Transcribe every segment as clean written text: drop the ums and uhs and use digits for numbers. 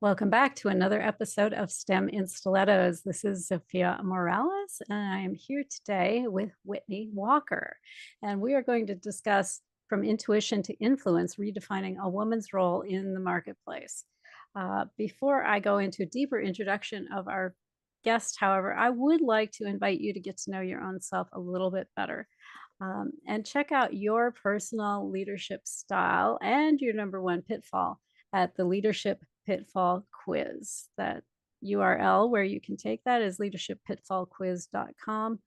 Welcome back to another episode of STEM in Stilettos. This is Sophia Morales, and I am here today with Whitney Walker. And we are going to discuss from intuition to influence, redefining a woman's role in the marketplace. Before I go into a deeper introduction of our guest, however, I would like to invite you to get to know your own self a little bit better. And check out your personal leadership style and your number one pitfall at the Leadership Pitfall Quiz. That URL where you can take that is leadershippitfallquiz.com.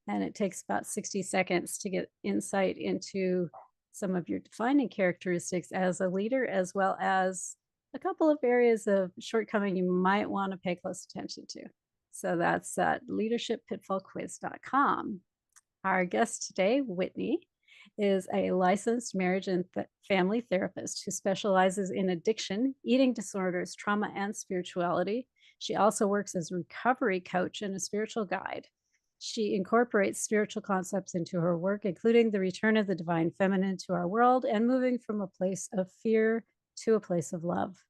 And it takes about 60 seconds to get insight into some of your defining characteristics as a leader, as well as a couple of areas of shortcoming you might want to pay close attention to. So that's at leadershippitfallquiz.com. Our guest today, Whitney, is a licensed marriage and family therapist who specializes in addiction, eating disorders, trauma, and spirituality. She also works as a recovery coach and a spiritual guide. She incorporates spiritual concepts into her work, including the return of the divine feminine to our world and moving from a place of fear to a place of love,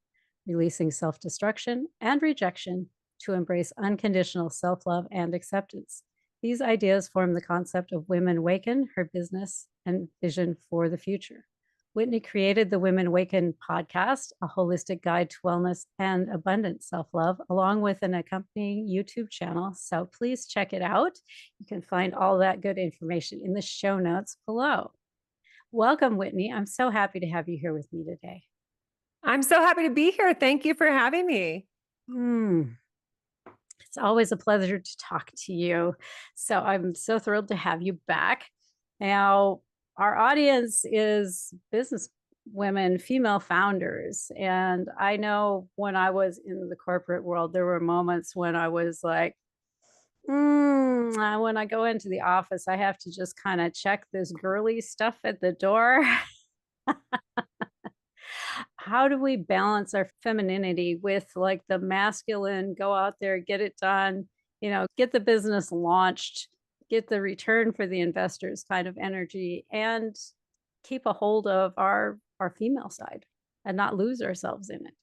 releasing self-destruction and rejection to embrace unconditional self-love and acceptance. These ideas form the concept of Women Waken, her business and vision for the future. Whitney created the Women Waken podcast, a holistic guide to wellness and abundant self-love, along with an accompanying YouTube channel. So please check it out. You can find all that good information in the show notes below. Welcome, Whitney. I'm so happy to have you here with me today. I'm so happy to be here. Thank you for having me. It's always a pleasure to talk to you. So I'm so thrilled to have you back. Now, our audience is business women, female founders. And I know when I was in the corporate world, there were moments when I was like, when I go into the office, I have to just kind of check this girly stuff at the door. How do we balance our femininity with like the masculine, go out there, get it done, get the business launched, get the return for the investors kind of energy, and keep a hold of our female side and not lose ourselves in it?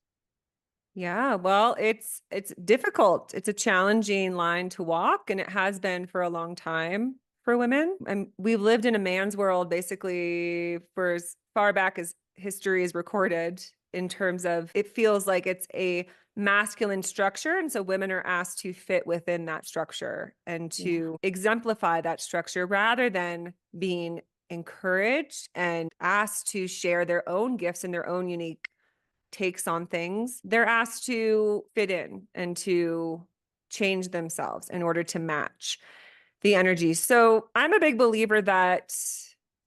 Yeah, well, it's difficult. It's a challenging line to walk, and it has been for a long time for women. And we've lived in a man's world basically for as far back as history is recorded, in terms of it feels like it's a masculine structure. And so women are asked to fit within that structure and to exemplify that structure rather than being encouraged and asked to share their own gifts and their own unique takes on things. They're asked to fit in and to change themselves in order to match the energy. So I'm a big believer that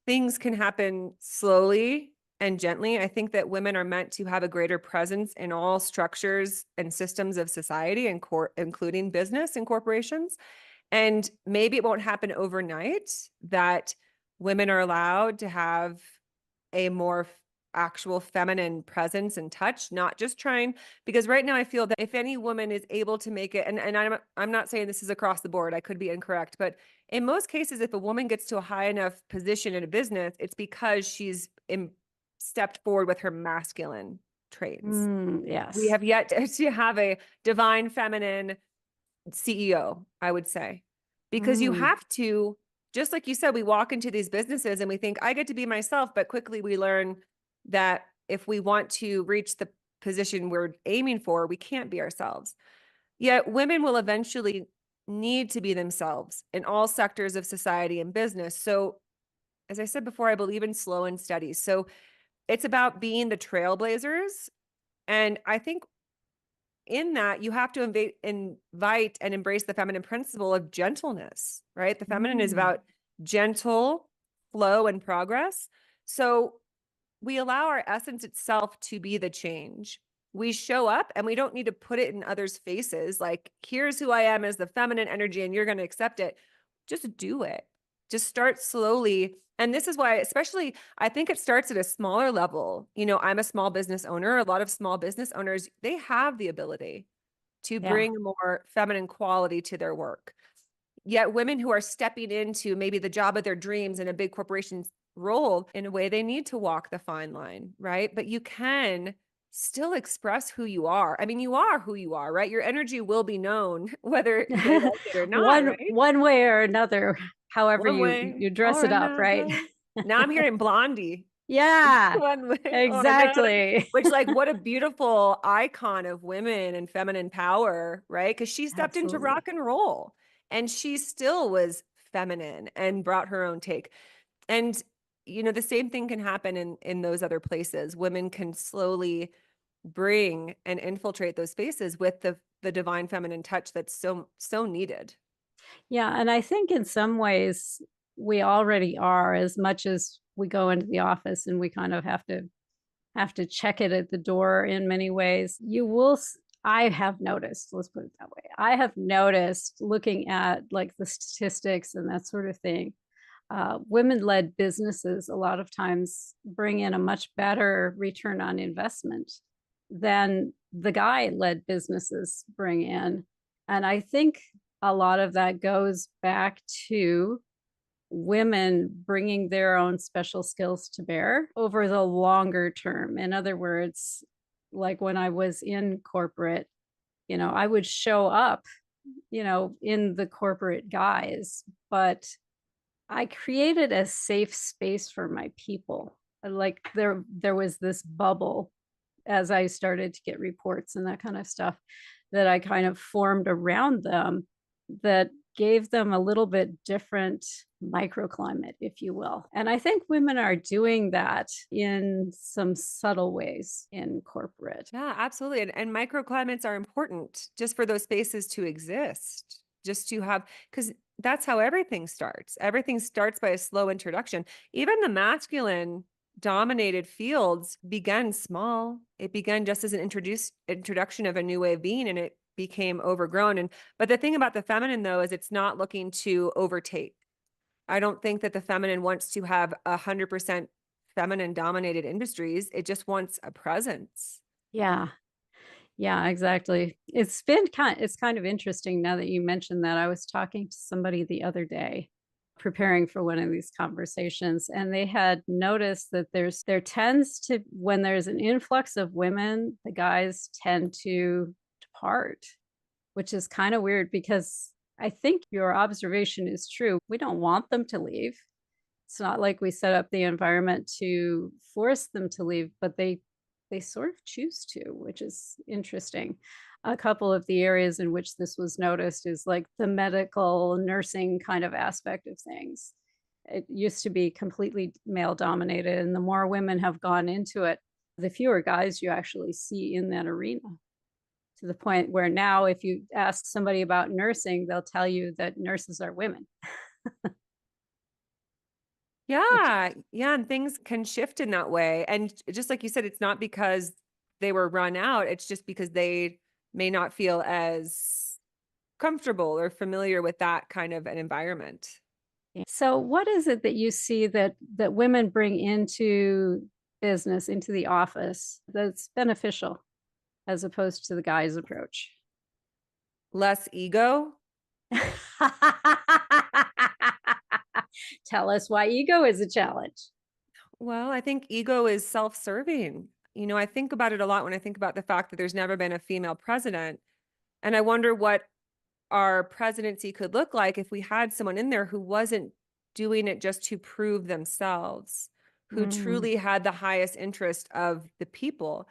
things can happen slowly and gently. I think that women are meant to have a greater presence in all structures and systems of society, including business and corporations. And maybe it won't happen overnight that women are allowed to have a more actual feminine presence and touch, not just trying, because right now I feel that if any woman is able to make it, and I'm not saying this is across the board, I could be incorrect, but in most cases, if a woman gets to a high enough position in a business, it's because she's stepped forward with her masculine traits. Yes. We have yet to have a divine feminine CEO, I would say, because you have to, just like you said, we walk into these businesses and we think I get to be myself, but quickly we learn that if we want to reach the position we're aiming for, we can't be ourselves. Yet women will eventually need to be themselves in all sectors of society and business. So as I said before, I believe in slow and steady. So it's about being the trailblazers. And I think in that you have to invite and embrace the feminine principle of gentleness, right? The feminine is about gentle flow and progress. So we allow our essence itself to be the change. We show up and we don't need to put it in others' faces. Like, here's who I am as the feminine energy and you're going to accept it. Just do it. Just start slowly. And this is why, especially, I think it starts at a smaller level. I'm a small business owner. A lot of small business owners, they have the ability to bring a more feminine quality to their work. Yet women who are stepping into maybe the job of their dreams in a big corporation role, in a way, they need to walk the fine line, right? But you can still express who you are. I mean, you are who you are, right? Your energy will be known whether they like it or not, right? One way or another, however One way you dress or it up, right? another. Now I'm hearing Blondie. Yeah, One way or another. exactly. Which, like, what a beautiful icon of women and feminine power, right? Because she stepped into Absolutely. rock and roll and she still was feminine and brought her own take. And the same thing can happen in those other places. Women can slowly bring and infiltrate those spaces with the divine feminine touch that's so needed. Yeah, and I think in some ways we already are, as much as we go into the office and we kind of have to check it at the door in many ways. I have noticed, let's put it that way. I have noticed looking at like the statistics and that sort of thing. Women-led businesses a lot of times bring in a much better return on investment than the guy-led businesses bring in. And I think a lot of that goes back to women bringing their own special skills to bear over the longer term. In other words, like when I was in corporate, I would show up, in the corporate guise, but I created a safe space for my people. Like there was this bubble as I started to get reports and that kind of stuff that I kind of formed around them that gave them a little bit different microclimate, if you will. And I think women are doing that in some subtle ways in corporate. Yeah, absolutely. And microclimates are important just for those spaces to exist, just to have, because that's how everything starts. Everything starts by a slow introduction. Even the masculine dominated fields began small. It began just as an introduction of a new way of being, and it became overgrown. But the thing about the feminine, though, is it's not looking to overtake. I don't think that the feminine wants to have 100% feminine dominated industries. It just wants a presence. Yeah. Yeah, exactly. It's kind of interesting now that you mentioned that. I was talking to somebody the other day preparing for one of these conversations, and they had noticed that there tends to, when there's an influx of women, the guys tend to depart, which is kind of weird because I think your observation is true. We don't want them to leave. It's not like we set up the environment to force them to leave, but they sort of choose to, which is interesting. A couple of the areas in which this was noticed is like the medical nursing kind of aspect of things. It used to be completely male dominated, and the more women have gone into it, the fewer guys you actually see in that arena, to the point where now if you ask somebody about nursing, they'll tell you that nurses are women, which Yeah, yeah, and things can shift in that way. And just like you said, it's not because they were run out, it's just because they may not feel as comfortable or familiar with that kind of an environment. so what is it that you see that women bring into business, into the office, that's beneficial as opposed to the guy's approach? Less ego. Tell us why ego is a challenge. Well, I think ego is self-serving. I think about it a lot when I think about the fact that there's never been a female president. And I wonder what our presidency could look like if we had someone in there who wasn't doing it just to prove themselves, who Mm, truly had the highest interest of the people.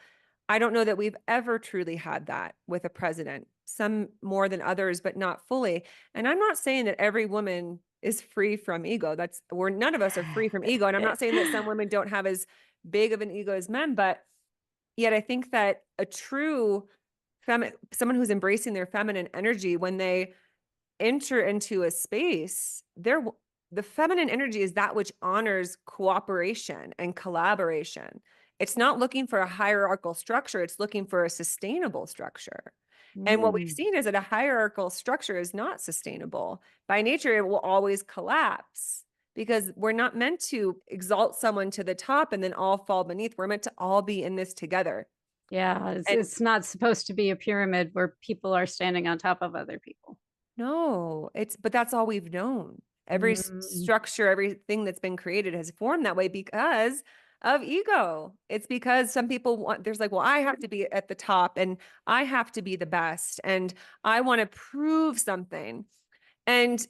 I don't know that we've ever truly had that with a president, some more than others, but not fully. And I'm not saying that every woman is free from ego. None of us are free from ego. And I'm not saying that some women don't have as big of an ego as men, but yet I think that a true someone who's embracing their feminine energy, when they enter into a space, the feminine energy is that which honors cooperation and collaboration. It's not looking for a hierarchical structure, it's looking for a sustainable structure. And what we've mm. seen is that a hierarchical structure is not sustainable. By nature, it will always collapse because we're not meant to exalt someone to the top and then all fall beneath. We're meant to all be in this together. Yeah, it's And it's not supposed to be a pyramid where people are standing on top of other people. no, but that's all we've known. Every Mm, structure, everything that's been created has formed that way because of ego. It's because some people want, there's like, well, I have to be at the top and I have to be the best and I want to prove something. And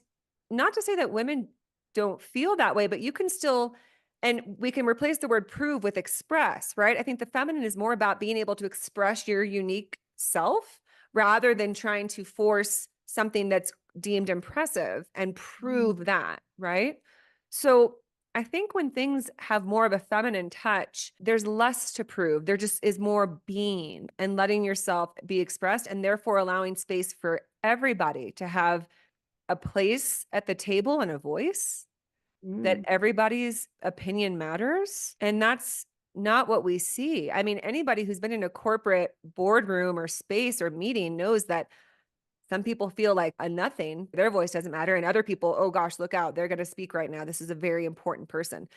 not to say that women don't feel that way, but you can still, and we can replace the word prove with express, right? I think the feminine is more about being able to express your unique self rather than trying to force something that's deemed impressive and Mm. prove that, right? So I think when things have more of a feminine touch, there's less to prove. There just is more being and letting yourself be expressed, and therefore allowing space for everybody to have a place at the table and a voice, that Mm. everybody's opinion matters. And that's not what we see. I mean, anybody who's been in a corporate boardroom or space or meeting knows that some people feel like a nothing, their voice doesn't matter. And other people, oh gosh, look out, they're going to speak right now. This is a very important person.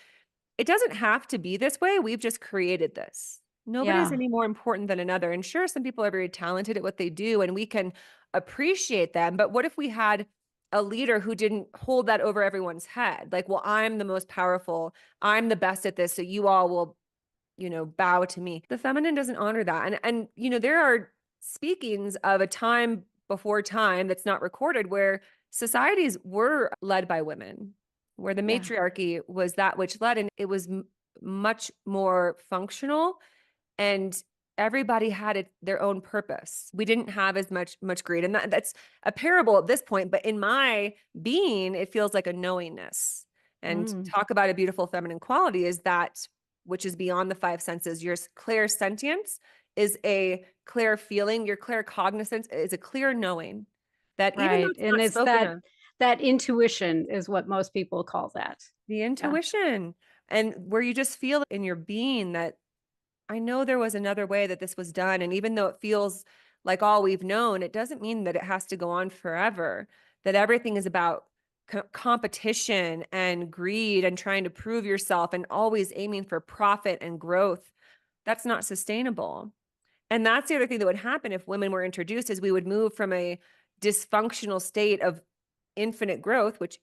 It doesn't have to be this way. We've just created this. Nobody's Yeah. any more important than another. And sure, some people are very talented at what they do and we can appreciate them. But what if we had a leader who didn't hold that over everyone's head? Like, well, I'm the most powerful. I'm the best at this. So you all will, bow to me. The feminine doesn't honor that. And there are speakings of a time before time that's not recorded where societies were led by women, where the Yeah. matriarchy was that which led, and it was much more functional, and everybody had their own purpose. We didn't have as much greed, and that's a parable at this point. But in my being, it feels like a knowingness. And Mm. talk about a beautiful feminine quality is that which is beyond the five senses. Your clear sentience is a clear feeling. Your clear cognizance is a clear knowing that even though Right. it's And not it's spoken that of, that intuition is what most people call that. the Yeah. intuition, and where you just feel in your being that I know there was another way that this was done. And even though it feels like all we've known, it doesn't mean that it has to go on forever, that everything is about competition and greed and trying to prove yourself and always aiming for profit and growth. That's not sustainable. And that's the other thing that would happen if women were introduced is we would move from a dysfunctional state of infinite growth, which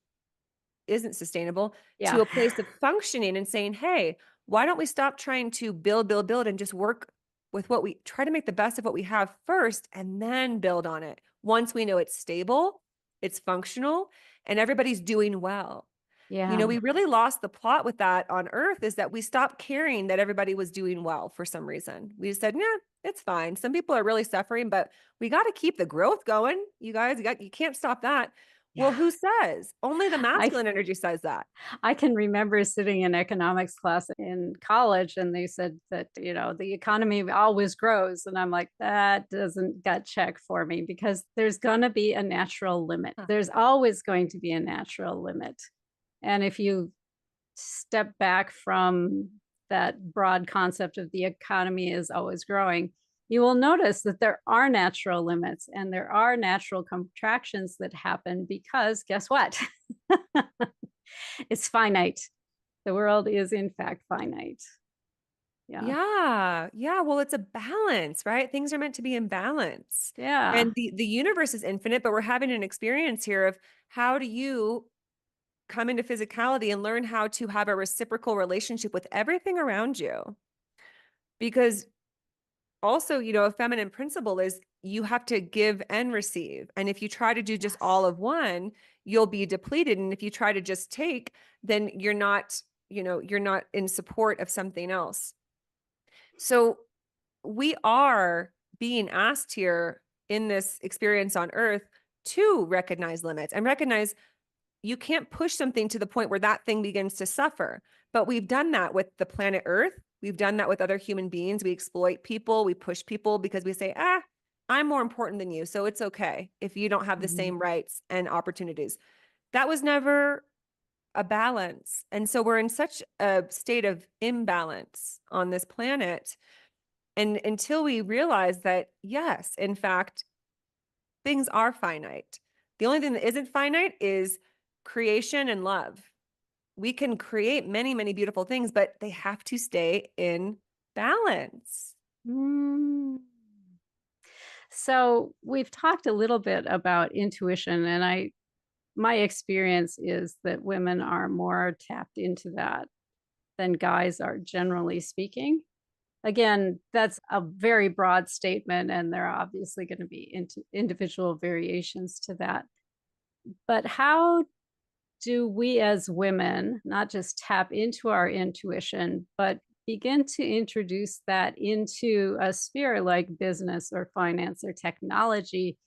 isn't sustainable, Yeah. to a place of functioning and saying, hey, why don't we stop trying to build, build, build and just work with what we try to make the best of what we have first and then build on it. Once we know it's stable, it's functional, and everybody's doing well. Yeah. We really lost the plot with that on Earth is that we stopped caring that everybody was doing well for some reason. We just said, yeah, it's fine. Some people are really suffering, but we got to keep the growth going. You guys, you can't stop that. Well, Yeah. who says? Only the I masculine energy says that. I can remember sitting in economics class in college and they said that, the economy always grows. And I'm like, that doesn't gut check for me because there's going to be a natural limit. Huh. There's always going to be a natural limit. And if you step back from that broad concept of the economy is always growing, you will notice that there are natural limits and there are natural contractions that happen because guess what? It's finite. The world is in fact finite. Yeah. Yeah. Yeah. Well, it's a balance, right? Things are meant to be in balance. Yeah. And the universe is infinite, but we're having an experience here of how do you come into physicality and learn how to have a reciprocal relationship with everything around you? Because also, a feminine principle is you have to give and receive. And if you try to do just all Yes. of one, you'll be depleted. And if you try to just take, then you're not in support of something else. So we are being asked here in this experience on earth to recognize limits and recognize you can't push something to the point where that thing begins to suffer. But we've done that with the planet Earth. We've done that with other human beings. We exploit people, we push people because we say, I'm more important than you. So it's okay if you don't have the Mhm. same rights and opportunities. That was never a balance. And so we're in such a state of imbalance on this planet. And until we realize that, yes, in fact, things are finite. The only thing that isn't finite is creation and love. We can create many, many beautiful things, but they have to stay in balance. Mm. So we've talked a little bit about intuition, and my experience is that women are more tapped into that. than guys are, generally speaking. Again, that's a very broad statement, and there are obviously going to be individual variations to that. But how do we as women not just tap into our intuition, but begin to introduce that into a sphere like business or finance or technology,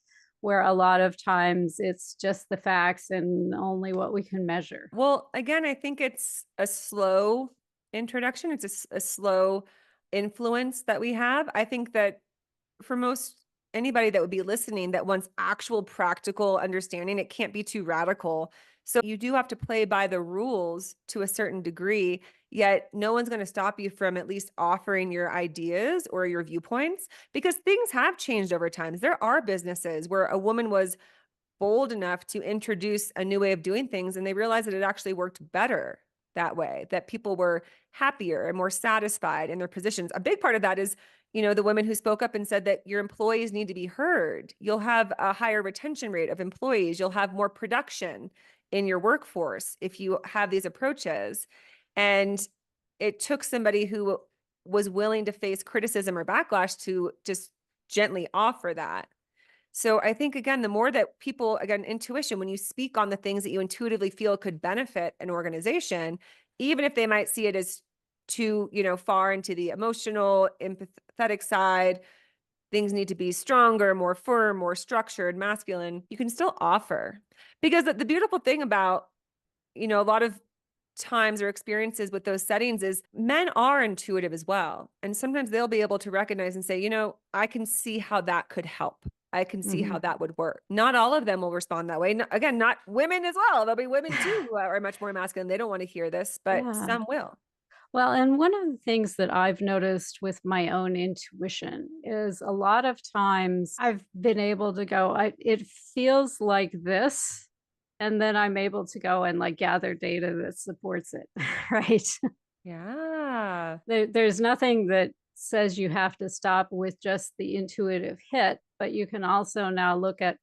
where a lot of times it's just the facts and only what we can measure? Well, again, I think it's a slow introduction. It's a slow influence that we have. I think that for most anybody that would be listening that wants actual practical understanding, it can't be too radical. So you do have to play by the rules to a certain degree, yet no one's going to stop you from at least offering your ideas or your viewpoints because things have changed over time. There are businesses where a woman was bold enough to introduce a new way of doing things and they realized that it actually worked better that way, that people were happier and more satisfied in their positions. A big part of that is, the women who spoke up and said that your employees need to be heard. You'll have a higher retention rate of employees. You'll have more production in your workforce if you have these approaches. And it took somebody who was willing to face criticism or backlash to just gently offer that. So I think, again, the more that people, again, intuition, when you speak on the things that you intuitively feel could benefit an organization, even if they might see it as too, far into the emotional, empathetic side, things need to be stronger, more firm, more structured, masculine, you can still offer. Because the beautiful thing about, a lot of times or experiences with those settings is men are intuitive as well. And sometimes they'll be able to recognize and say, I can see how that could help. I can see how Mhm. that would work. Not all of them will respond that way. Again, not women as well. There'll be women too who are much more masculine. They don't want to hear this, but Yeah. some will. Well, and one of the things that I've noticed with my own intuition is a lot of times I've been able to go, it feels like this. And then I'm able to go and like gather data that supports it, right? Yeah. There's nothing that says you have to stop with just the intuitive hit, but you can also now look at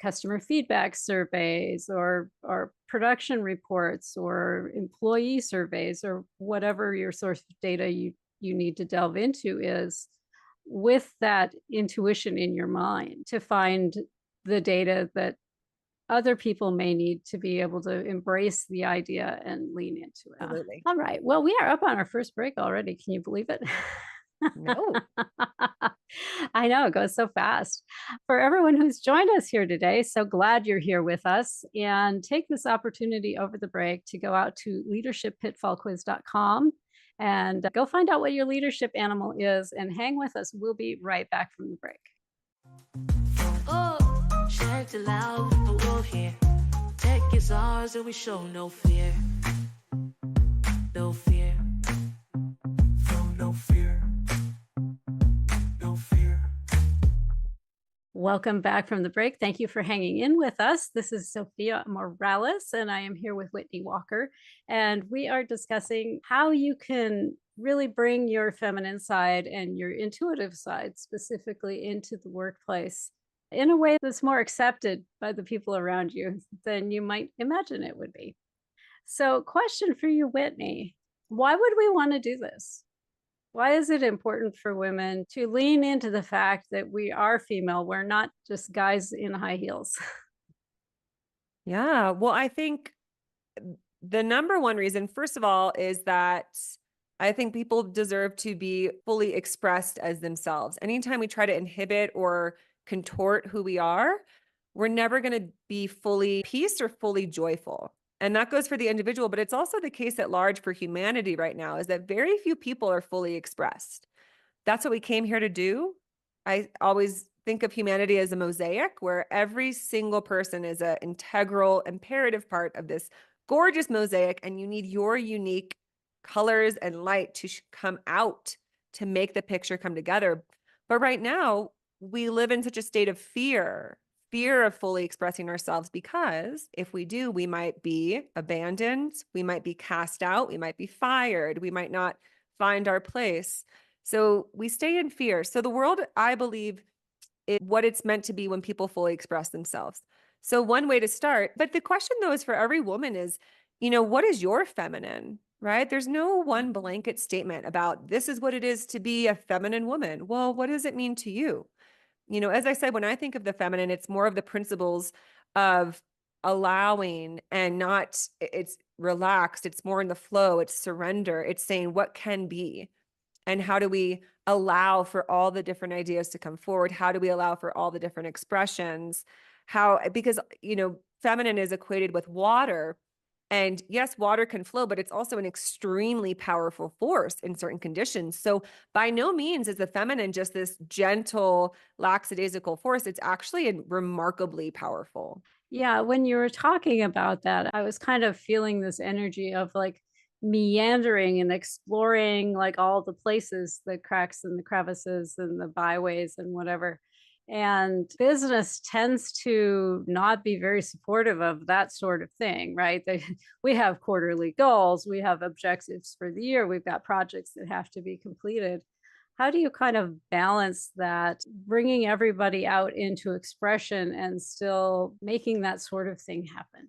customer feedback surveys or production reports or employee surveys or whatever your source of data you need to delve into is, with that intuition in your mind, to find the data that other people may need to be able to embrace the idea and lean into it. Absolutely. All right. Well, we are up on our first break already. Can you believe it? No. I know it goes so fast. For everyone who's joined us here today, so glad you're here with us. And take this opportunity over the break to go out to leadershippitfallquiz.com and go find out what your leadership animal is and hang with us. We'll be right back from the break. Oh, shout it loud, the wolf here. Tech is ours and we show no fear. No fear. No fear. No fear. Welcome back from the break. Thank you for hanging in with us. This is Sophia Morales, and I am here with Whitney Walker. And we are discussing how you can really bring your feminine side and your intuitive side specifically into the workplace in a way that's more accepted by the people around you than you might imagine it would be. So, question for you, Whitney: why would we want to do this? Why is it important for women to lean into the fact that we are female? We're not just guys in high heels. Yeah. Well, I think the number one reason, first of all, is that I think people deserve to be fully expressed as themselves. Anytime we try to inhibit or contort who we are, we're never going to be fully peace or fully joyful. And that goes for the individual, but it's also the case at large for humanity right now is that very few people are fully expressed. That's what we came here to do. I always think of humanity as a mosaic where every single person is an integral, imperative part of this gorgeous mosaic, and you need your unique colors and light to come out to make the picture come together. But right now, we live in such a state of fear of fully expressing ourselves, because if we do, we might be abandoned, we might be cast out, we might be fired, we might not find our place. So we stay in fear. So the world, I believe, is what it's meant to be when people fully express themselves. So one way to start, but the question though is for every woman is, what is your feminine? right? There's no one blanket statement about this is what it is to be a feminine woman. Well, what does it mean to you? As I said, when I think of the feminine, it's more of the principles of allowing and not, it's relaxed, it's more in the flow, it's surrender, it's saying what can be. And how do we allow for all the different ideas to come forward? How do we allow for all the different expressions? Because, feminine is equated with water. And yes, water can flow, but it's also an extremely powerful force in certain conditions. So by no means is the feminine just this gentle, lackadaisical force. It's actually remarkably powerful. Yeah, when you were talking about that, I was kind of feeling this energy of like meandering and exploring like all the places, the cracks and the crevices and the byways and whatever. And business tends to not be very supportive of that sort of thing, right? We have quarterly goals, we have objectives for the year, we've got projects that have to be completed. How do you kind of balance that, bringing everybody out into expression and still making that sort of thing happen?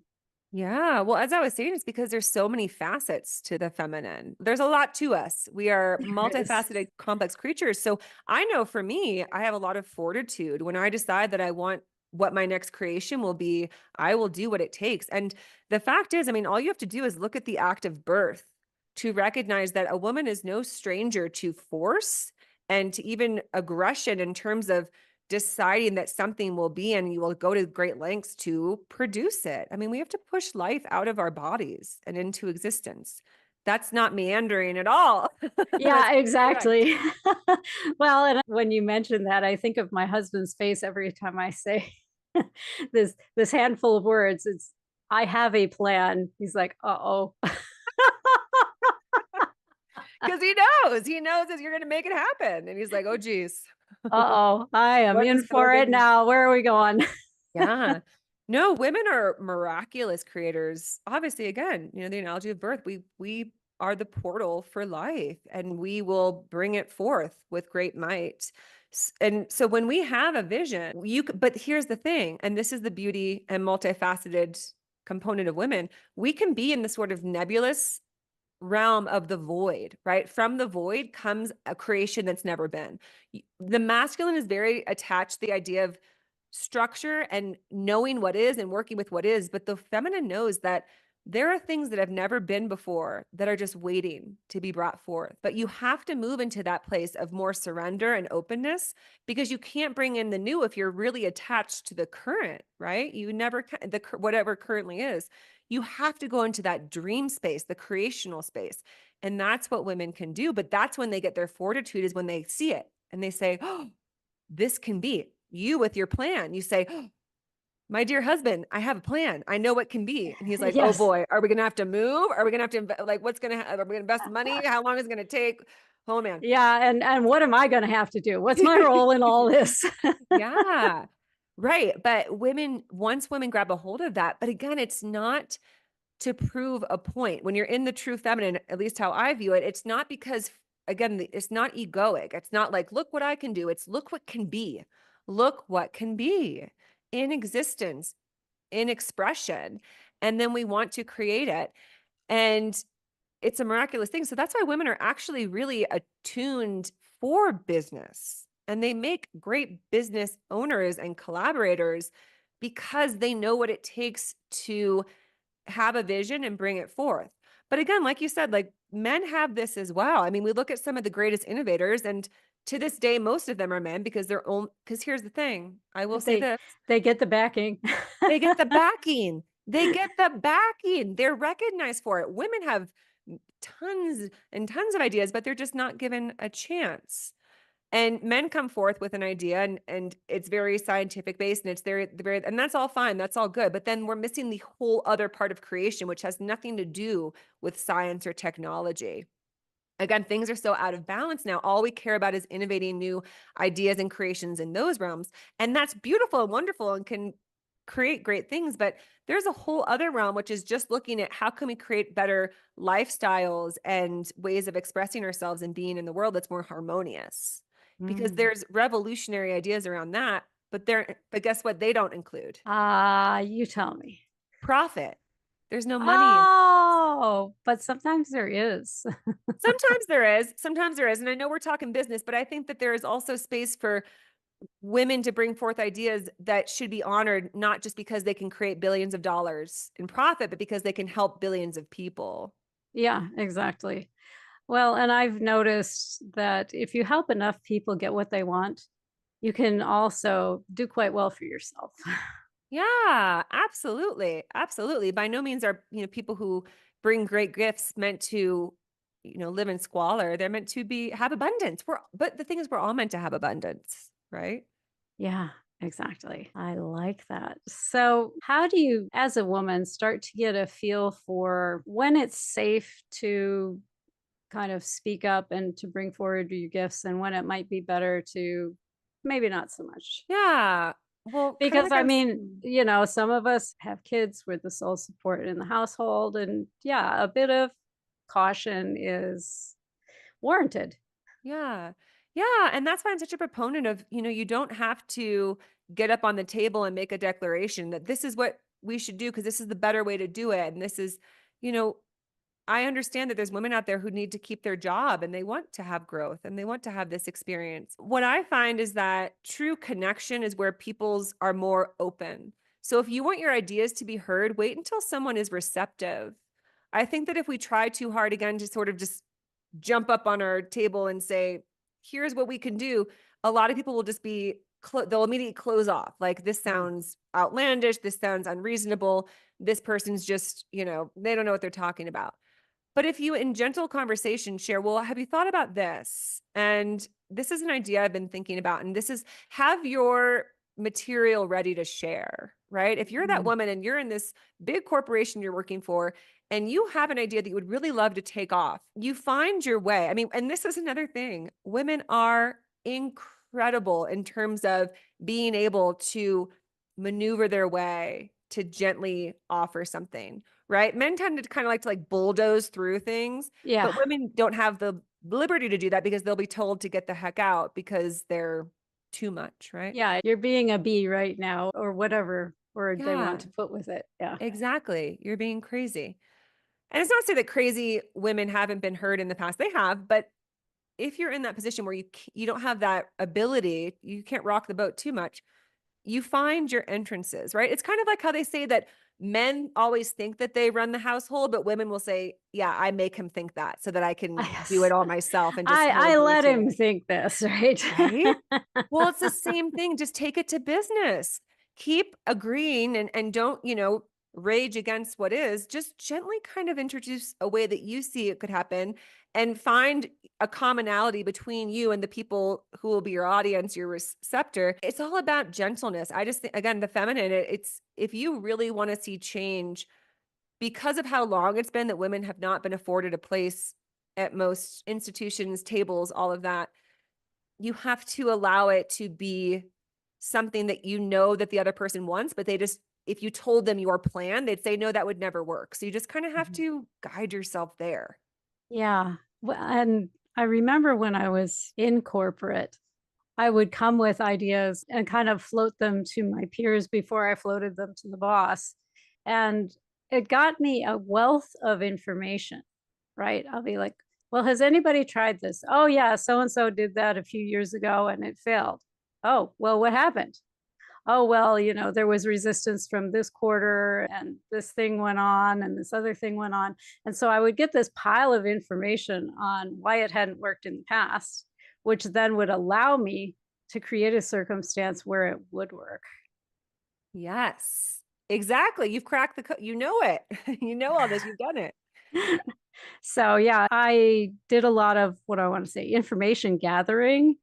Yeah. Well, as I was saying, it's because there's so many facets to the feminine. There's a lot to us. We are There is. multifaceted, complex creatures. So I know for me, I have a lot of fortitude. When I decide that I want what my next creation will be, I will do what it takes. And the fact is, I mean, all you have to do is look at the act of birth to recognize that a woman is no stranger to force and to even aggression in terms of deciding that something will be, and you will go to great lengths to produce it. I mean, we have to push life out of our bodies and into existence. That's not meandering at all. That's Yeah, correct. exactly. Well, and when you mention that, I think of my husband's face every time I say this handful of words. It's, I have a plan. He's like, uh-oh. Because he knows that you're going to make it happen. And he's like, oh, geez, Uh-oh, I am what in is going for it to now. Where are we going? Yeah. No, women are miraculous creators. Obviously, again, the analogy of birth, we are the portal for life and we will bring it forth with great might. And so when we have a vision, but here's the thing, and this is the beauty and multifaceted component of women, we can be in the sort of nebulous realm of the void, right? From the void comes a creation that's never been. The masculine is very attached to the idea of structure and knowing what is and working with what is, but the feminine knows that there are things that have never been before that are just waiting to be brought forth. But you have to move into that place of more surrender and openness because you can't bring in the new if you're really attached to the current, right? You never can, whatever currently is. You have to go into that dream space, the creational space. And that's what women can do. But that's when they get their fortitude, is when they see it and they say, oh, this can be. You with your plan, you say, oh, my dear husband, I have a plan. I know what can be. And he's like, oh Yes. boy, are we going to have to move? Are we going to have to, like, what's going to, are we going to invest money? How long is it going to take? Oh man. Yeah, and what am I gonna have to do? What's my role in all this? Yeah. Right. But once women grab a hold of that, but again, it's not to prove a point. When you're in the true feminine, at least how I view it, it's not because, again, it's not egoic. It's not like, look what I can do. It's look what can be. Look what can be in existence, in expression. And then we want to create it. And it's a miraculous thing. So that's why women are actually really attuned for business. And they make great business owners and collaborators because they know what it takes to have a vision and bring it forth. But again, like you said, like men have this as well. I mean, we look at some of the greatest innovators, and to this day, most of them are men because because here's the thing. I will say They this. they get the backing. They get the backing. They get the backing. They're recognized for it. Women have tons and tons of ideas, but they're just not given a chance. And men come forth with an idea and it's very scientific based and it's very, and that's all fine. That's all good. But then we're missing the whole other part of creation, which has nothing to do with science or technology. Again, things are so out of balance now. All we care about is innovating new ideas and creations in those realms. And that's beautiful and wonderful and can create great things. But there's a whole other realm, which is just looking at how can we create better lifestyles and ways of expressing ourselves and being in the world that's more harmonious. Because Mm. there's revolutionary ideas around that, but guess what? They don't include Ah, you tell me. profit. There's no money. Oh, No, but sometimes there is. Sometimes there is, sometimes there is. And I know we're talking business, but I think that there is also space for women to bring forth ideas that should be honored, not just because they can create billions of dollars in profit, but because they can help billions of people. Yeah, exactly. Well, and I've noticed that if you help enough people get what they want, you can also do quite well for yourself. Yeah, absolutely. Absolutely. By no means are, people who bring great gifts meant to, live in squalor. They're meant to have abundance. But the thing is, we're all meant to have abundance, right? Yeah, exactly. I like that. So, how do you, as a woman, start to get a feel for when it's safe to kind of speak up and to bring forward your gifts and when it might be better to maybe not so much? Yeah. Well, kind of Because like I mean, some of us have kids with the sole support in the household, and yeah, a bit of caution is warranted. yeah. Yeah. And that's why I'm such a proponent of, you don't have to get up on the table and make a declaration that this is what we should do because this is the better way to do it. And this is, you know, I understand that there's women out there who need to keep their job and they want to have growth and they want to have this experience. What I find is that true connection is where people's are more open. So if you want your ideas to be heard, wait until someone is receptive. I think that if we try too hard again to sort of just jump up on our table and say, here's what we can do, a lot of people will just be, they'll immediately close off. Like, this sounds outlandish. This sounds unreasonable. This person's just, they don't know what they're talking about. But if you, in gentle conversation, share, well, have you thought about this? And this is an idea I've been thinking about. And this is, have your material ready to share, right? If you're that Mm. woman and you're in this big corporation you're working for, and you have an idea that you would really love to take off, you find your way. I mean, and this is another thing, women are incredible in terms of being able to maneuver their way to gently offer something, right? Men tend to kind of like to bulldoze through things, Yeah. but women don't have the liberty to do that because they'll be told to get the heck out because they're too much, right? Yeah. You're being a bee right now, or whatever word they want Yeah, to put with it. Yeah. exactly. You're being crazy. And it's not to say that crazy women haven't been heard in the past. They have, but if you're in that position where you don't have that ability, you can't rock the boat too much, you find your entrances, right? It's kind of like how they say that men always think that they run the household, but women will say, yeah, I make him think that so that I can do it Yes. all myself and just I hold you let to him it. think this, right? Right? Well, it's the same thing. Just take it to business. Keep agreeing and don't, rage against what is. Just gently kind of introduce a way that you see it could happen and find a commonality between you and the people who will be your audience, your receptor. It's all about gentleness. I just think, again, the feminine, it's if you really want to see change because of how long it's been that women have not been afforded a place at most institutions, tables, all of that, you have to allow it to be something that that the other person wants, but if you told them your plan, they'd say, no, that would never work. So you just kind of have Mhm. to guide yourself there. Yeah. Well, and I remember when I was in corporate, I would come with ideas and kind of float them to my peers before I floated them to the boss. And it got me a wealth of information, right? I'll be like, well, has anybody tried this? Oh, yeah, so and so did that a few years ago and it failed. Oh, well, what happened? Oh, well, there was resistance from this quarter and this thing went on and this other thing went on. And so I would get this pile of information on why it hadn't worked in the past, which then would allow me to create a circumstance where it would work. Yes, exactly. You've cracked the code. You know it. You know all this. You've done it. So, yeah, I did a lot of what I want to say information gathering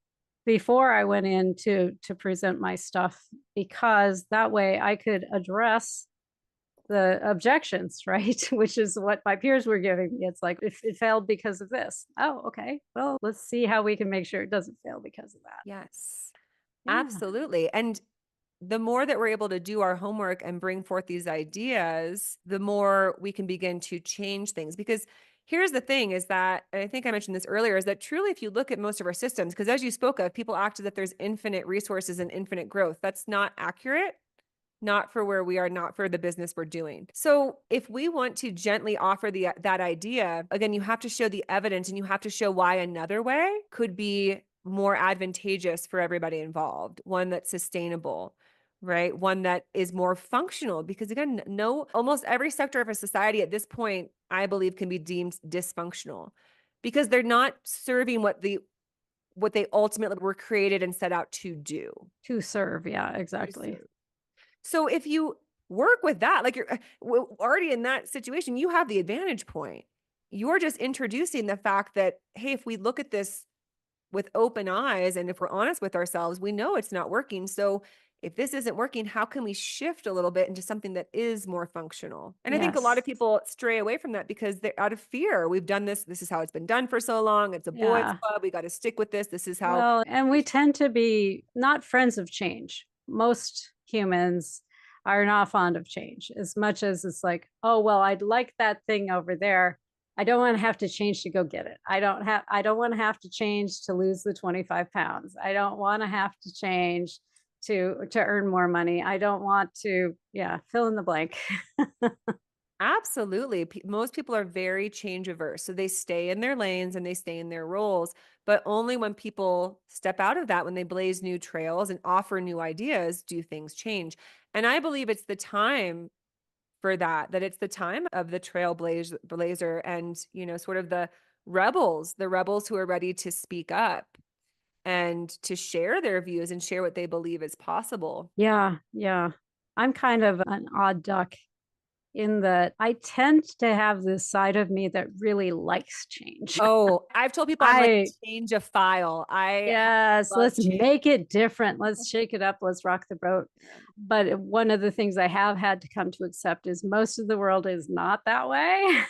before I went in to present my stuff, because that way I could address the objections, right? Which is what my peers were giving me. It's like, if it failed because of this. Oh, okay. Well, let's see how we can make sure it doesn't fail because of that. Yes, Yeah. absolutely. And the more that we're able to do our homework and bring forth these ideas, the more we can begin to change things. Because here's the thing is that, and I think I mentioned this earlier, is that truly, if you look at most of our systems, because as you spoke of, people act as if there's infinite resources and infinite growth. That's not accurate. not for where we are, not for the business we're doing. So if we want to gently offer that idea, again, you have to show the evidence and you have to show why another way could be more advantageous for everybody involved, one that's sustainable, right? One that is more functional, because again, almost every sector of a society at this point, I believe, can be deemed dysfunctional because they're not serving what they ultimately were created and set out to do. To serve. Yeah, To exactly. serve. So if you work with that, like you're already in that situation, you have the advantage point. You're just introducing the fact that, hey, if we look at this with open eyes and if we're honest with ourselves, we know it's not working. So if this isn't working, how can we shift a little bit into something that is more functional? And I think a lot Yes. of people stray away from that because they're out of fear. We've done this. This is how it's been done for so long. It's a boys' Yeah. club. We got to stick with this. This is how. Well, and we tend to be not friends of change. Most humans are not fond of change as much as it's like, oh, well, I'd like that thing over there. I don't want to have to change to go get it. I don't want to have to change to lose the 25 pounds. I don't want to have to change to earn more money. I don't want to, yeah, fill in the blank. Absolutely. Most people are very change averse. So they stay in their lanes and they stay in their roles. But only when people step out of that, when they blaze new trails and offer new ideas, do things change. And I believe it's the time for that it's the time of the trailblazer and, sort of the rebels who are ready to speak up and to share their views and share what they believe is possible. Yeah, yeah. I'm kind of an odd duck in that I tend to have this side of me that really likes change. Oh, I've told people I'm like I change a file. I Yes, love let's change. make it different. Let's shake it up. Let's rock the boat. But one of the things I have had to come to accept is most of the world is not that way.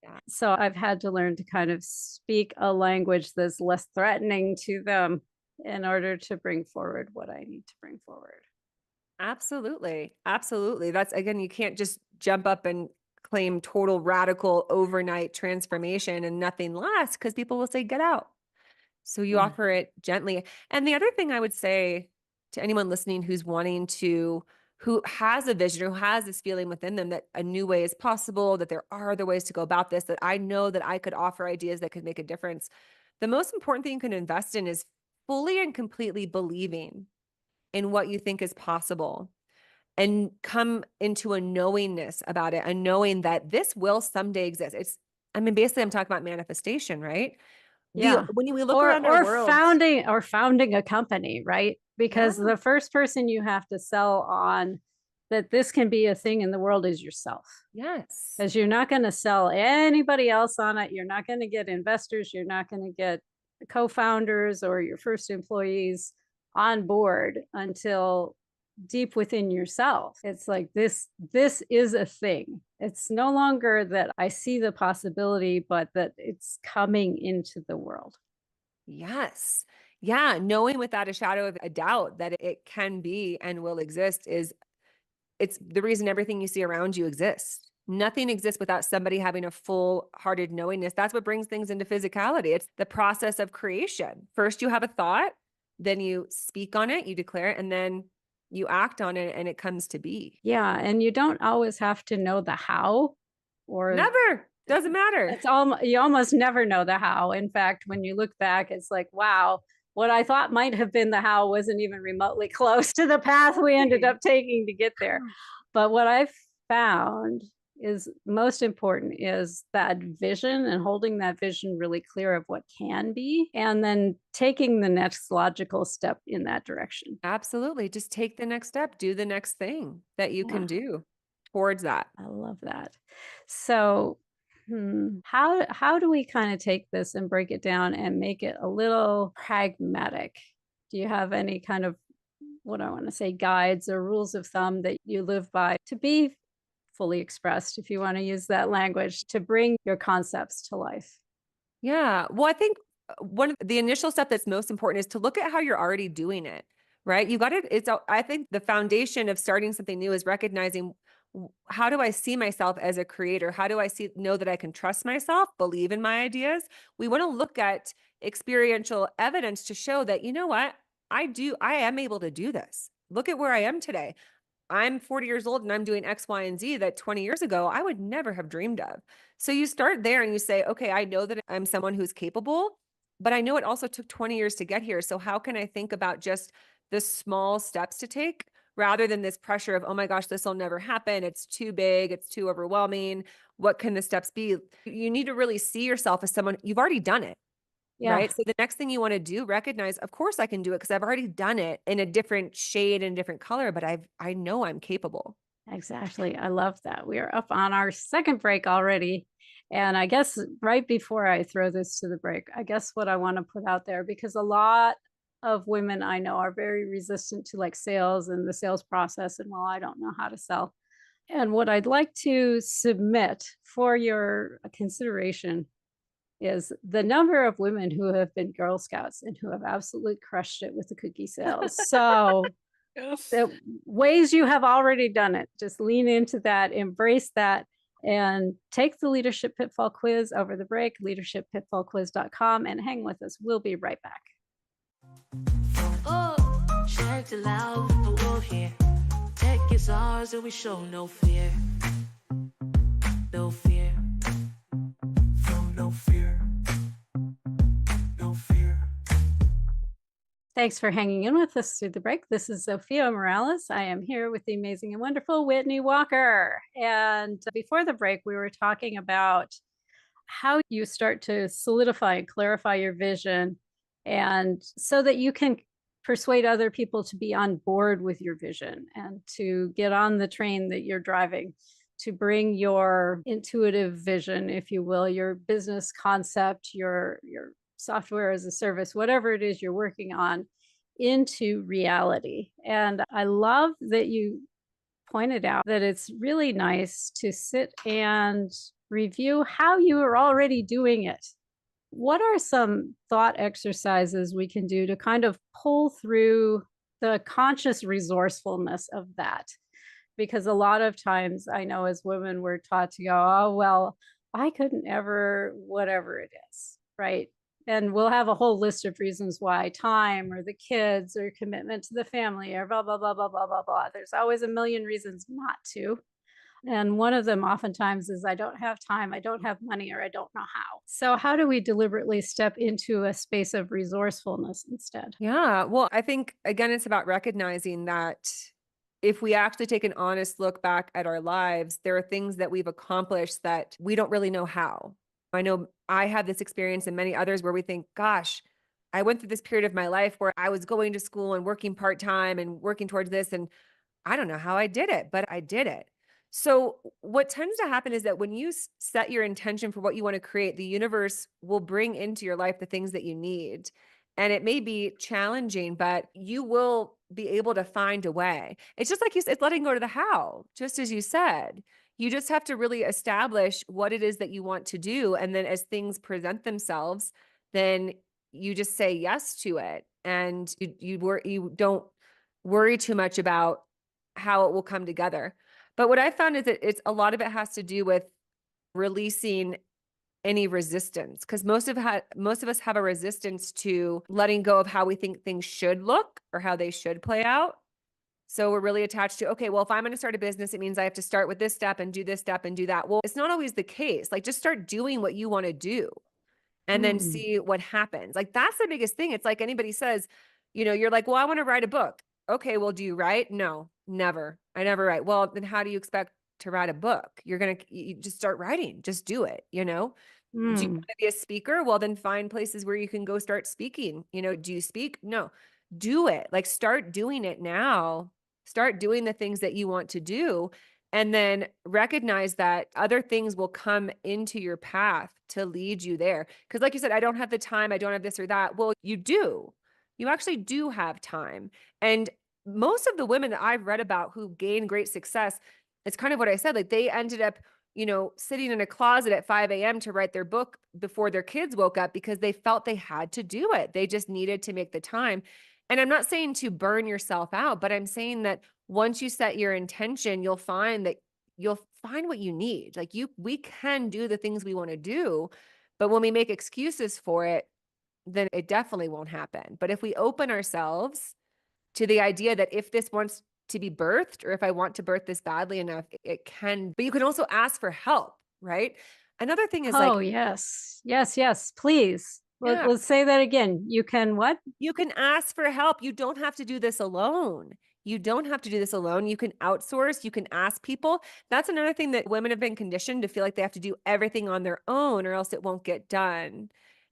Yeah. So I've had to learn to kind of speak a language that's less threatening to them in order to bring forward what I need to bring forward. Absolutely. Absolutely. That's again, you can't just jump up and claim total radical overnight transformation and nothing less because people will say, get out. So you Yeah. offer it gently. And the other thing I would say to anyone listening who has a vision, who has this feeling within them that a new way is possible, that there are other ways to go about this, that I know that I could offer ideas that could make a difference. The most important thing you can invest in is fully and completely believing in what you think is possible and come into a knowingness about it, a knowing that this will someday exist. Basically I'm talking about manifestation, right? Yeah. When we look Or around our or world, founding a company, right? yeah, Because the first person you have to sell on that this can be a thing in the world is yourself. yes, Because you're not going to sell anybody else on it. You're not going to get investors. You're not going to get co-founders or your first employees on board until deep within yourself. It's like this is a thing. It's no longer that I see the possibility, but that it's coming into the world. yes, yeah. Knowing without a shadow of a doubt that it can be and will exist it's the reason everything you see around you exists. Nothing exists without somebody having a full-hearted knowingness. That's what brings things into physicality. It's the process of creation. First, you have a thought, then you speak on it, you declare it, and then you act on it, and it comes to be. Yeah, and you don't always have to know the how, or Never. Doesn't matter. it's all you almost never know the how. In fact, when you look back, it's like, wow, what I thought might have been the how wasn't even remotely close to the path we ended up taking to get there. But what I've found is most important is that vision and holding that vision really clear of what can be, and then taking the next logical step in that direction. Absolutely. Just take the next step, do the next thing that you Yeah, can do towards that. I love that. So, how do we kind of take this and break it down and make it a little pragmatic? Do you have any kind of what I want to say guides or rules of thumb that you live by to be fully expressed, if you want to use that language, to bring your concepts to life? Yeah. Well, I think one of the initial step that's most important is to look at how you're already doing it, right? You got to, I think the foundation of starting something new is recognizing how do I see myself as a creator? How do I know that I can trust myself, believe in my ideas? We want to look at experiential evidence to show that, you know what? I am able to do this. look at where I am today. I'm 40 years old and I'm doing X, Y, and Z that 20 years ago, I would never have dreamed of. So you start there and you say, okay, I know that I'm someone who's capable, but I know it also took 20 years to get here. So how can I think about just the small steps to take rather than this pressure of, oh my gosh, this will never happen. It's too big. It's too overwhelming. What can the steps be? You need to really see yourself as someone, you've already done it. Yeah, Right. So the next thing you want to do, recognize, of course I can do it because I've already done it in a different shade and different color, but I know I'm capable. exactly. I love that. We are up on our second break already. And I guess right before I throw this to the break, I guess what I want to put out there, because a lot of women I know are very resistant to like sales and the sales process. And well, I don't know how to sell. And what I'd like to submit for your consideration is the number of women who have been Girl Scouts and who have absolutely crushed it with the cookie sales. So the ways you have already done it, just lean into that, embrace that, and take the leadership pitfall quiz over the break, leadershippitfallquiz.com, and hang with us. We'll be right back. Oh, shout it loud, but we'll hear. Tech is ours and we show no fear. No fear. No fear. No fear. Thanks for hanging in with us through the break. This is Sophia Morales. I am here with the amazing and wonderful Whitney Walker. And before the break, we were talking about how you start to solidify and clarify your vision, and so that you can persuade other people to be on board with your vision and to get on the train that you're driving, to bring your intuitive vision, if you will, your business concept, your software as a service, whatever it is you're working on, into reality. And I love that you pointed out that it's really nice to sit and review how you are already doing it. What are some thought exercises we can do to kind of pull through the conscious resourcefulness of that? Because a lot of times I know as women, we're taught to go, oh, well, I couldn't ever, whatever it is, right? And we'll have a whole list of reasons why: time or the kids or commitment to the family or blah, blah, blah, blah, blah, blah, blah. There's always a million reasons not to. And one of them oftentimes is I don't have time, I don't have money, or I don't know how. So, how do we deliberately step into a space of resourcefulness instead? Yeah. Well, I think again, it's about recognizing that if we actually take an honest look back at our lives, there are things that we've accomplished that we don't really know how. I know I had this experience and many others where we think, gosh, I went through this period of my life where I was going to school and working part-time and working towards this. And I don't know how I did it, but I did it. So what tends to happen is that when you set your intention for what you want to create, the universe will bring into your life the things that you need. And it may be challenging, but you will be able to find a way. It's just like you said, it's letting go to the how, just as you said. You just have to really establish what it is that you want to do. And then as things present themselves, then you just say yes to it. And you don't worry too much about how it will come together. But what I found is that it's a lot of it has to do with releasing any resistance, because most of us have a resistance to letting go of how we think things should look or how they should play out. So we're really attached to, okay, well, if I'm going to start a business, it means I have to start with this step and do this step and do that. Well, it's not always the case. Like, just start doing what you want to do and then Mm, see what happens. Like, that's the biggest thing. It's like anybody says, you're like, well, I want to write a book. Okay, well, do you write? No, never. I never write. Well, then how do you expect to write a book? You just start writing, just do it, Do you mm, want to be a speaker? Well, then find places where you can go start speaking. Do you speak? No, do it. Like, start doing it now. Start doing the things that you want to do. And then recognize that other things will come into your path to lead you there. Because, like you said, I don't have the time, I don't have this or that. Well, you do. You actually do have time. And most of the women that I've read about who gain great success, it's kind of what I said. Like, they ended up, sitting in a closet at 5 a.m. to write their book before their kids woke up because they felt they had to do it. They just needed to make the time. And I'm not saying to burn yourself out, but I'm saying that once you set your intention, you'll find what you need. Like, we can do the things we want to do, but when we make excuses for it, then it definitely won't happen. But if we open ourselves to the idea that if this wants to be birthed, or if I want to birth this badly enough, it can. But you can also ask for help, right? Another thing is Oh, like, yes. Yes, yes, please. yeah, Let's say that again. You can what? you can ask for help. You don't have to do this alone. You don't have to do this alone. You can outsource, you can ask people. That's another thing that women have been conditioned to feel like they have to do everything on their own or else it won't get done.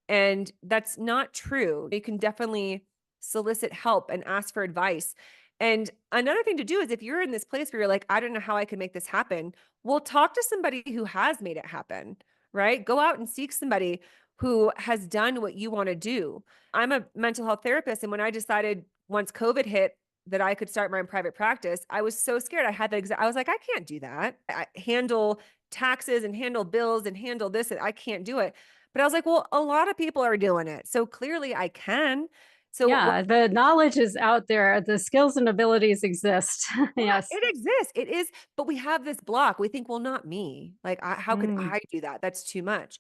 And that's not true. You can definitely solicit help and ask for advice. And another thing to do is if you're in this place where you're like, I don't know how I can make this happen, well, talk to somebody who has made it happen, right? Go out and seek somebody who has done what you want to do. I'm a mental health therapist. And when I decided once COVID hit that I could start my own private practice, I was so scared. I had that I was like, I can't do that. I handle taxes and handle bills and handle this. And I can't do it. But I was like, well, a lot of people are doing it. So clearly I can. So Yeah, the knowledge is out there. The skills and abilities exist. yeah, Yes. it exists. It is, but we have this block. We think, well, not me. Like, how could Mm, I do that? That's too much.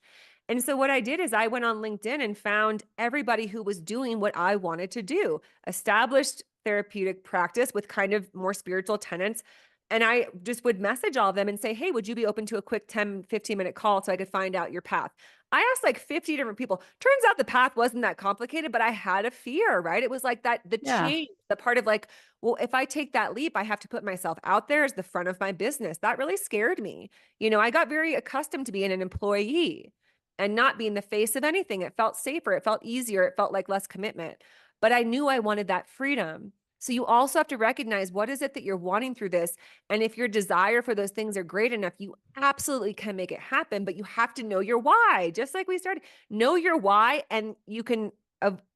And so what I did is I went on LinkedIn and found everybody who was doing what I wanted to do, established therapeutic practice with kind of more spiritual tenets. And I just would message all of them and say, hey, would you be open to a quick 10, 15-minute call so I could find out your path? I asked like 50 different people. Turns out the path wasn't that complicated, but I had a fear, right? It was like that, the yeah. change, the part of like, well, if I take that leap, I have to put myself out there as the front of my business. That really scared me. I got very accustomed to being an employee and not being the face of anything. It felt safer. It felt easier. It felt like less commitment. But I knew I wanted that freedom. So you also have to recognize what is it that you're wanting through this. And if your desire for those things are great enough, you absolutely can make it happen, but you have to know your why. Just like we started, know your why, and you can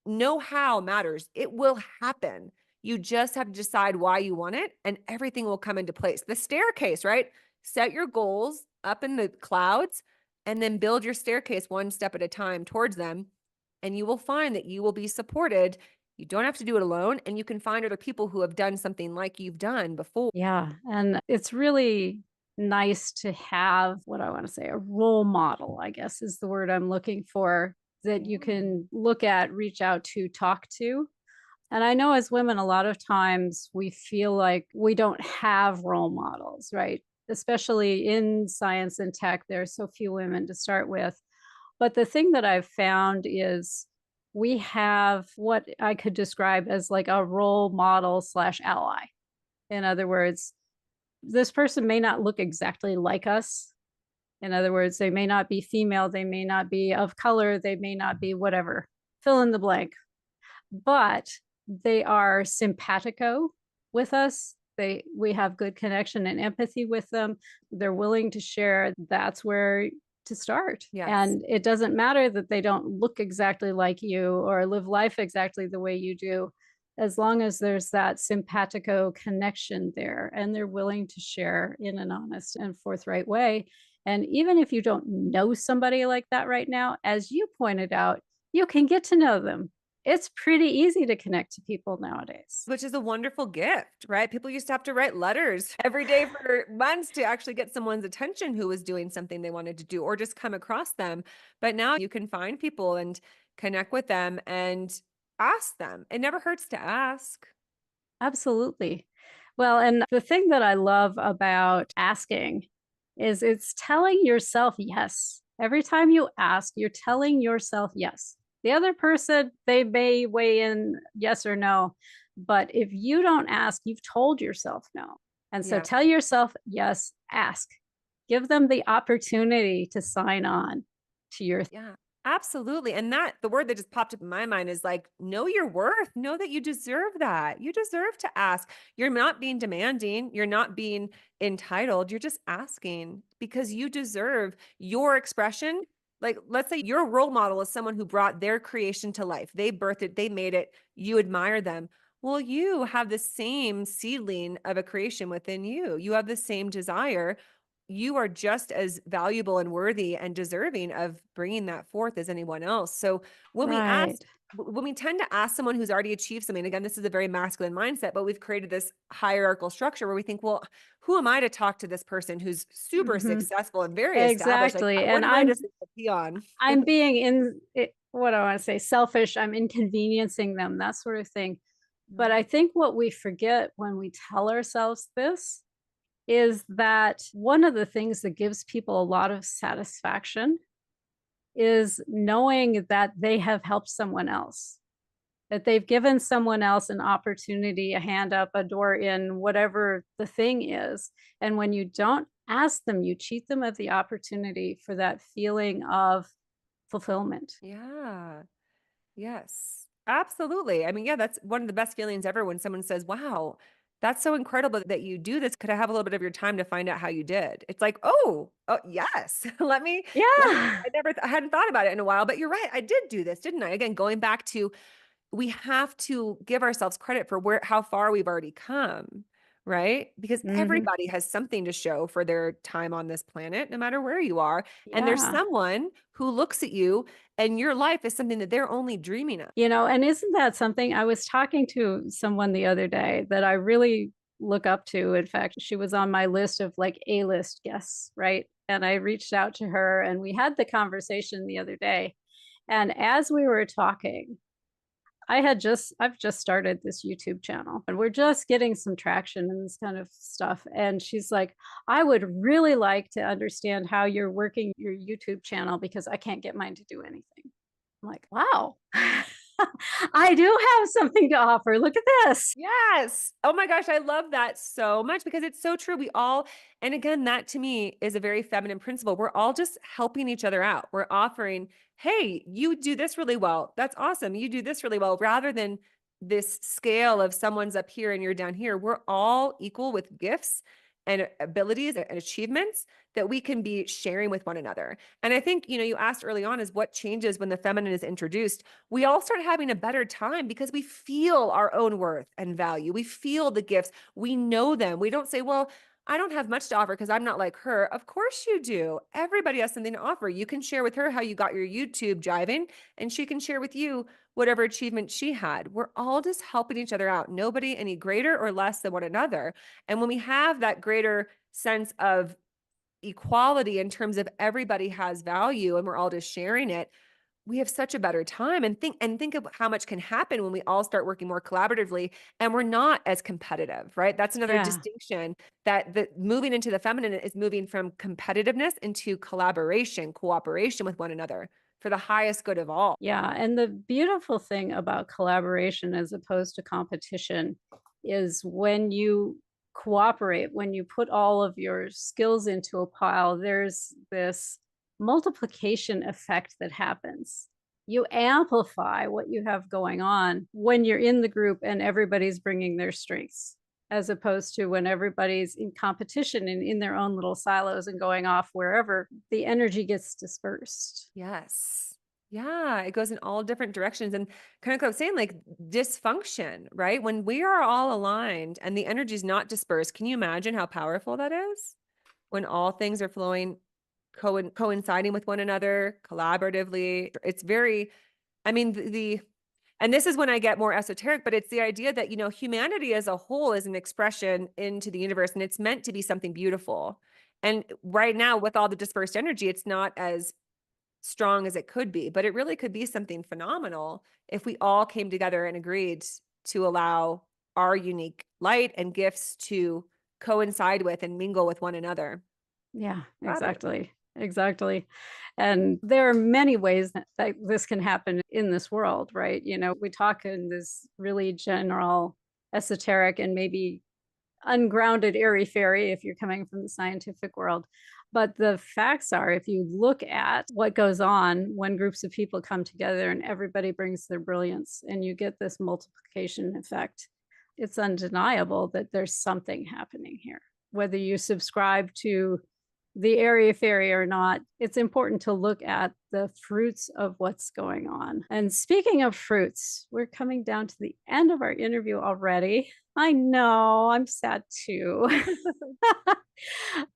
know how matters. It will happen. You just have to decide why you want it, and everything will come into place. The staircase, right? Set your goals up in the clouds and then build your staircase one step at a time towards them. And you will find that you will be supported. You don't have to do it alone. And you can find other people who have done something like you've done before. Yeah. And it's really nice to have what I want to say a role model, I guess is the word I'm looking for, that you can look at, reach out to, talk to. And I know as women, a lot of times we feel like we don't have role models, right? Especially in science and tech, there are so few women to start with. But the thing that I've found is we have what I could describe as like a role model slash ally. In other words, this person may not look exactly like us. In other words, they may not be female, they may not be of color, they may not be whatever, fill in the blank, but they are simpatico with us. We have good connection and empathy with them. They're willing to share. That's where to start. Yes. And it doesn't matter that they don't look exactly like you or live life exactly the way you do, as long as there's that simpatico connection there and they're willing to share in an honest and forthright way. And even if you don't know somebody like that right now, as you pointed out, you can get to know them. It's pretty easy to connect to people nowadays. Which is a wonderful gift, right? People used to have to write letters every day for months to actually get someone's attention who was doing something they wanted to do or just come across them. But now you can find people and connect with them and ask them. It never hurts to ask. Absolutely. Well, and the thing that I love about asking is it's telling yourself yes. Every time you ask, you're telling yourself yes. The other person, they may weigh in yes or no, but if you don't ask, you've told yourself no. And so Yeah. tell yourself yes, ask. Give them the opportunity to sign on to your Yeah, absolutely. And that the word that just popped up in my mind is like, know your worth. Know that you deserve that. You deserve to ask. You're not being demanding. You're not being entitled. You're just asking because you deserve your expression. Like, let's say your role model is someone who brought their creation to life. They birthed it, they made it, you admire them. Well, you have the same seedling of a creation within you. You have the same desire. You are just as valuable and worthy and deserving of bringing that forth as anyone else. So when right. when we tend to ask someone who's already achieved something, again, this is a very masculine mindset, but we've created this hierarchical structure where we think, well, who am I to talk to this person who's super Mhm. successful and very established? Like, Exactly. what And am I just a peon? I'm being what do I want to say, selfish. I'm inconveniencing them, that sort of thing. But I think what we forget when we tell ourselves this is that one of the things that gives people a lot of satisfaction is knowing that they have helped someone else, that they've given someone else an opportunity, a hand up, a door in, whatever the thing is. And when you don't ask them, you cheat them of the opportunity for that feeling of fulfillment. Yeah. Yes, absolutely. I mean, yeah, that's one of the best feelings ever when someone says, wow, that's so incredible that you do this. Could I have a little bit of your time to find out how you did? It's like, oh yes. Let me, Yeah. I hadn't thought about it in a while, but you're right. I did do this, didn't I? Again, going back to we have to give ourselves credit for how far we've already come, right? Because Mhm. everybody has something to show for their time on this planet, no matter where you are. And there's Yeah. someone who looks at you and your life is something that they're only dreaming of. And isn't that something? I was talking to someone the other day that I really look up to. In fact, she was on my list of like A-list guests, right? And I reached out to her and we had the conversation the other day. And as we were talking, I've just started this YouTube channel and we're just getting some traction and this kind of stuff. And she's like, I would really like to understand how you're working your YouTube channel because I can't get mine to do anything. I'm like, wow, I do have something to offer. Look at this. Yes. Oh my gosh, I love that so much because it's so true. And again, that to me is a very feminine principle. We're all just helping each other out. We're offering, hey, you do this really well. That's awesome. You do this really well, rather than this scale of someone's up here and you're down here. We're all equal with gifts and abilities and achievements that we can be sharing with one another. And I think, you asked early on is what changes when the feminine is introduced. We all start having a better time because we feel our own worth and value. We feel the gifts. We know them. We don't say, well, I don't have much to offer because I'm not like her. Of course you do. Everybody has something to offer. You can share with her how you got your YouTube jiving, and she can share with you whatever achievement she had. We're all just helping each other out. Nobody any greater or less than one another. And when we have that greater sense of equality in terms of everybody has value and we're all just sharing it, we have such a better time. And think of how much can happen when we all start working more collaboratively and we're not as competitive, right? That's another Yeah. distinction, that the moving into the feminine is moving from competitiveness into collaboration, cooperation with one another for the highest good of all. Yeah. And the beautiful thing about collaboration as opposed to competition is when you cooperate, when you put all of your skills into a pile, there's this multiplication effect that happens. You amplify what you have going on when you're in the group and everybody's bringing their strengths, as opposed to when everybody's in competition and in their own little silos and going off wherever the energy gets dispersed. Yes. Yeah, it goes in all different directions. And kind of like I was saying, like dysfunction, right? When we are all aligned and the energy is not dispersed, can you imagine how powerful that is? When all things are flowing, coinciding with one another, collaboratively. It's very, I mean, and this is when I get more esoteric, but it's the idea that, humanity as a whole is an expression into the universe and it's meant to be something beautiful. And right now, with all the dispersed energy, it's not as strong as it could be, but it really could be something phenomenal if we all came together and agreed to allow our unique light and gifts to coincide with and mingle with one another. Yeah, Fabulous. exactly. Exactly. And there are many ways that this can happen in this world, right? We talk in this really general, esoteric, and maybe ungrounded, airy fairy if you're coming from the scientific world. But the facts are, if you look at what goes on when groups of people come together and everybody brings their brilliance and you get this multiplication effect, it's undeniable that there's something happening here. Whether you subscribe to the area fairy or not, it's important to look at the fruits of what's going on. And speaking of fruits, we're coming down to the end of our interview already. I know, I'm sad too.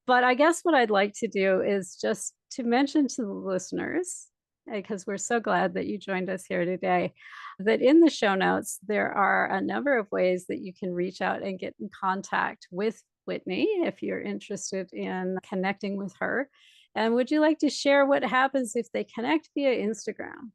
But I guess what I'd like to do is just to mention to the listeners, because we're so glad that you joined us here today, that in the show notes, there are a number of ways that you can reach out and get in contact with Whitney if you're interested in connecting with her. And would you like to share what happens if they connect via Instagram?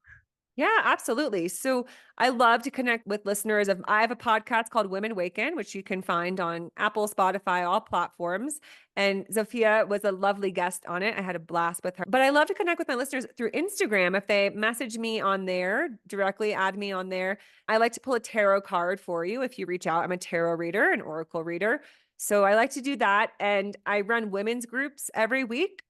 Yeah, absolutely. So I love to connect with listeners of I have a podcast called Women Waken, which you can find on Apple, Spotify, all platforms. And Zofia was a lovely guest on it. I had a blast with her. But I love to connect with my listeners through Instagram. If they message me on there, directly add me on there. I like to pull a tarot card for you if you reach out. I'm a tarot reader, an oracle reader. So I like to do that. And I run women's groups every week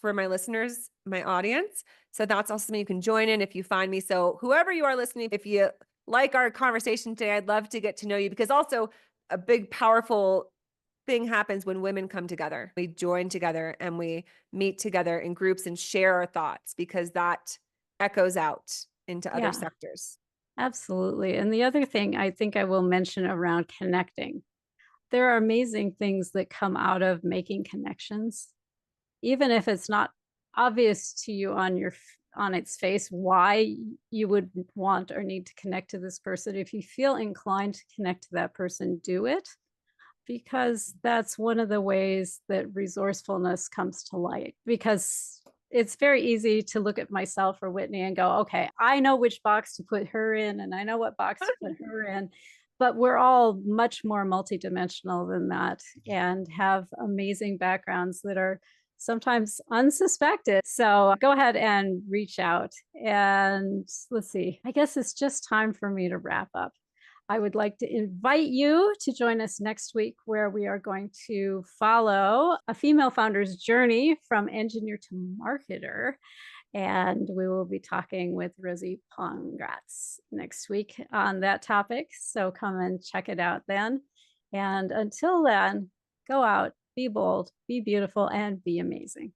for my listeners, my audience. So that's also something you can join in if you find me. So whoever you are listening, if you like our conversation today, I'd love to get to know you, because also a big, powerful thing happens when women come together. We join together and we meet together in groups and share our thoughts, because that echoes out into other Yeah, sectors. absolutely. And the other thing I think I will mention around connecting, there are amazing things that come out of making connections, even if it's not obvious to you on on its face why you would want or need to connect to this person. If you feel inclined to connect to that person, do it, because that's one of the ways that resourcefulness comes to light. Because it's very easy to look at myself or Whitney and go, okay, I know which box to put her in, and I know what box to put her in. But we're all much more multidimensional than that and have amazing backgrounds that are sometimes unsuspected. So go ahead and reach out. And let's see, I guess it's just time for me to wrap up. I would like to invite you to join us next week, where we are going to follow a female founder's journey from engineer to marketer. And we will be talking with Rosie Pongratz next week on that topic. So come and check it out then. And until then, go out, be bold, be beautiful, and be amazing.